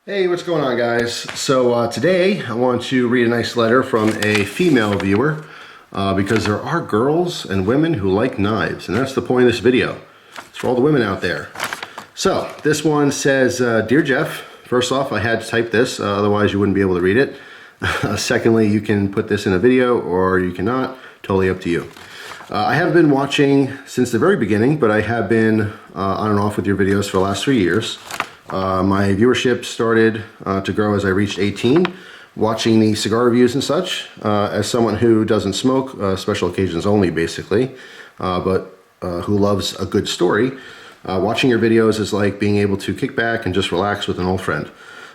Hey, what's going on, guys? So today I want to read a nice letter from a female viewer because there are girls and women who like knives, and that's the point of this video. It's for all the women out there. So this one says, Dear Jeff, first off, I had to type this, otherwise you wouldn't be able to read it. Secondly, you can put this in a video or you cannot, totally up to you. I have been watching since the very beginning, but I have been on and off with your videos for the last 3 years. My viewership started to grow as I reached 18, watching the cigar reviews and such. As someone who doesn't smoke, special occasions only basically, but who loves a good story, watching your videos is like being able to kick back and just relax with an old friend.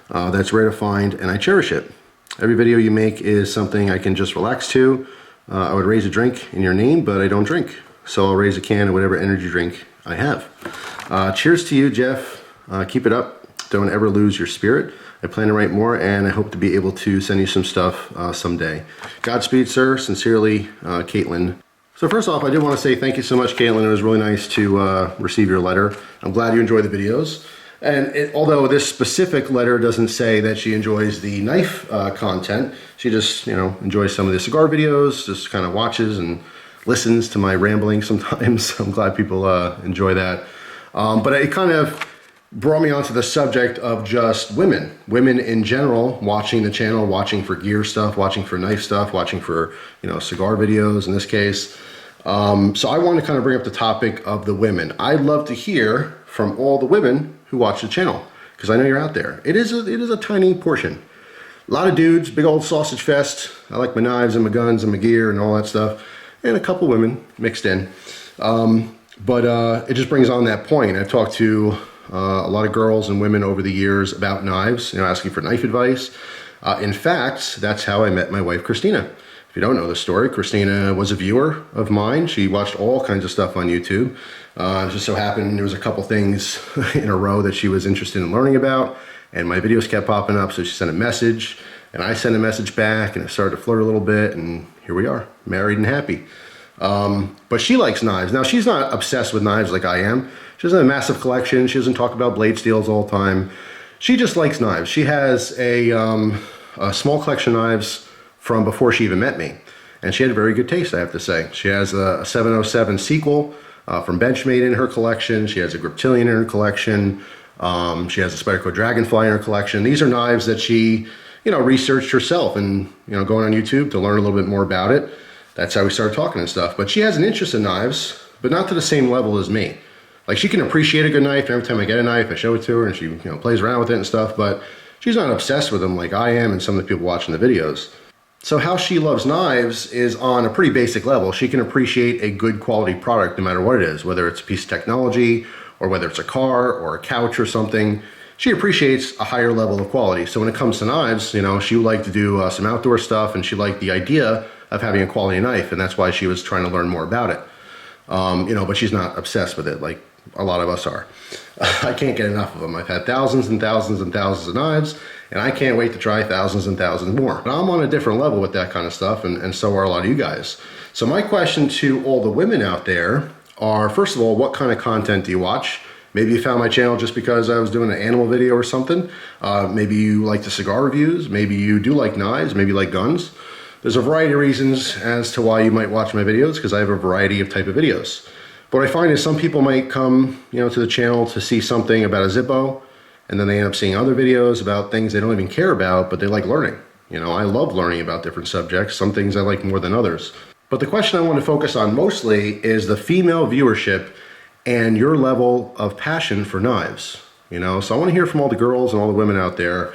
That's rare to find, and I cherish it. Every video you make is something I can just relax to. I would raise a drink in your name, but I don't drink, so I'll raise a can of whatever energy drink I have. Cheers to you, Jeff. Keep it up. Don't ever lose your spirit. I plan to write more, and I hope to be able to send you some stuff someday. Godspeed, sir. Sincerely, Caitlin. So first off, I did want to say thank you so much, Caitlin. It was really nice to receive your letter. I'm glad you enjoy the videos. And although this specific letter doesn't say that she enjoys the knife content, she just, enjoys some of the cigar videos, just kind of watches and listens to my rambling sometimes. I'm glad people enjoy that. But it kind of brought me onto the subject of just women in general, watching the channel, watching for gear stuff, watching for knife stuff, watching for, cigar videos in this case. So I want to kind of bring up the topic of the women. I'd love to hear from all the women who watch the channel, because I know you're out there. It is a tiny portion. A lot of dudes, big old sausage fest. I like my knives and my guns and my gear and all that stuff, and a couple women mixed in. But it just brings on that point. I've talked to a lot of girls and women over the years about knives, asking for knife advice. In fact, that's how I met my wife, Christina. If you don't know the story, Christina was a viewer of mine. She watched all kinds of stuff on YouTube. It just so happened there was a couple things in a row that she was interested in learning about, and my videos kept popping up, so she sent a message, and I sent a message back, and it started to flirt a little bit, and here we are, married and happy. But she likes knives. Now, she's not obsessed with knives like I am. She doesn't have a massive collection. She doesn't talk about blade steels all the time. She just likes knives. She has a small collection of knives from before she even met me. And she had a very good taste, I have to say. She has a 707 sequel from Benchmade in her collection. She has a Griptilian in her collection. She has a Spyderco Dragonfly in her collection. These are knives that she, researched herself and, going on YouTube to learn a little bit more about it. That's how we started talking and stuff. But she has an interest in knives, but not to the same level as me. Like, she can appreciate a good knife. Every time I get a knife, I show it to her, and she, plays around with it and stuff. But she's not obsessed with them like I am and some of the people watching the videos. So how she loves knives is on a pretty basic level. She can appreciate a good quality product no matter what it is, whether it's a piece of technology or whether it's a car or a couch or something. She appreciates a higher level of quality. So when it comes to knives, she would like to do some outdoor stuff, and she liked the idea of having a quality knife, and that's why she was trying to learn more about it. But she's not obsessed with it like a lot of us are. I can't get enough of them. I've had thousands and thousands and thousands of knives, and I can't wait to try thousands and thousands more. But I'm on a different level with that kind of stuff, and so are a lot of you guys. So my question to all the women out there are, first of all, what kind of content do you watch? Maybe you found my channel just because I was doing an animal video or something. Maybe you like the cigar reviews. Maybe you do like knives. Maybe you like guns. There's a variety of reasons as to why you might watch my videos, because I have a variety of type of videos. But what I find is some people might come, to the channel to see something about a Zippo, and then they end up seeing other videos about things they don't even care about, but they like learning. I love learning about different subjects. Some things I like more than others. But the question I want to focus on mostly is the female viewership and your level of passion for knives. So I want to hear from all the girls and all the women out there.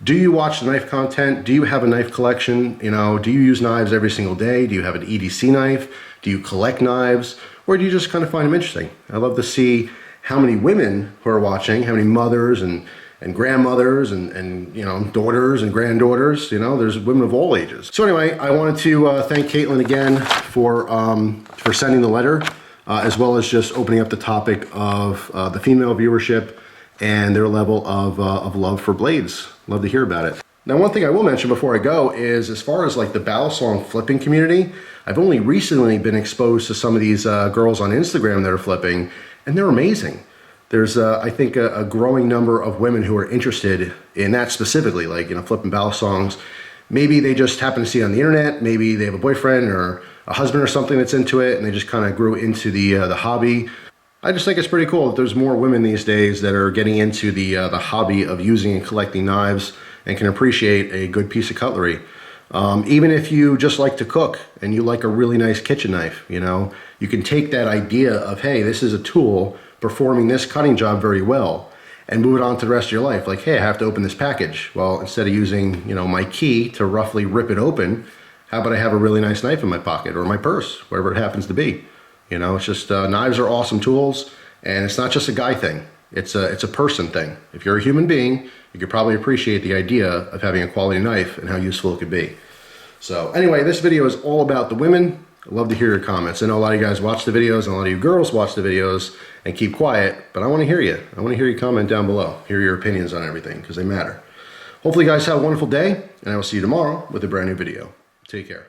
Do you watch the knife content? Do you have a knife collection? Do you use knives every single day? Do you have an EDC knife? Do you collect knives? Or do you just kind of find them interesting? I love to see how many women who are watching, how many mothers and grandmothers and daughters and granddaughters. There's women of all ages. So anyway, I wanted to thank Caitlin again for sending the letter, as well as just opening up the topic of the female viewership and their level of love for blades. Love to hear about it. Now, one thing I will mention before I go is, as far as like the Balisong flipping community, I've only recently been exposed to some of these girls on Instagram that are flipping, and they're amazing. there's, I think, a growing number of women who are interested in that specifically, like, you know, flipping Balisongs. Maybe they just happen to see it on the internet. Maybe they have a boyfriend or a husband or something that's into it, and they just kind of grew into the hobby. I just think it's pretty cool that there's more women these days that are getting into the hobby of using and collecting knives and can appreciate a good piece of cutlery. Even if you just like to cook and you like a really nice kitchen knife, you know, you can take that idea of, hey, this is a tool performing this cutting job very well, and move it on to the rest of your life. Like, hey, I have to open this package. Well, instead of using, you know, my key to roughly rip it open, how about I have a really nice knife in my pocket or my purse, whatever it happens to be. You know, it's just, knives are awesome tools, and it's not just a guy thing. It's a person thing. If you're a human being, you could probably appreciate the idea of having a quality knife and how useful it could be. So anyway, this video is all about the women. I'd love to hear your comments. I know a lot of you guys watch the videos, and a lot of you girls watch the videos and keep quiet, but I want to hear you. I want to hear you comment down below, hear your opinions on everything, because they matter. Hopefully you guys have a wonderful day, and I will see you tomorrow with a brand new video. Take care.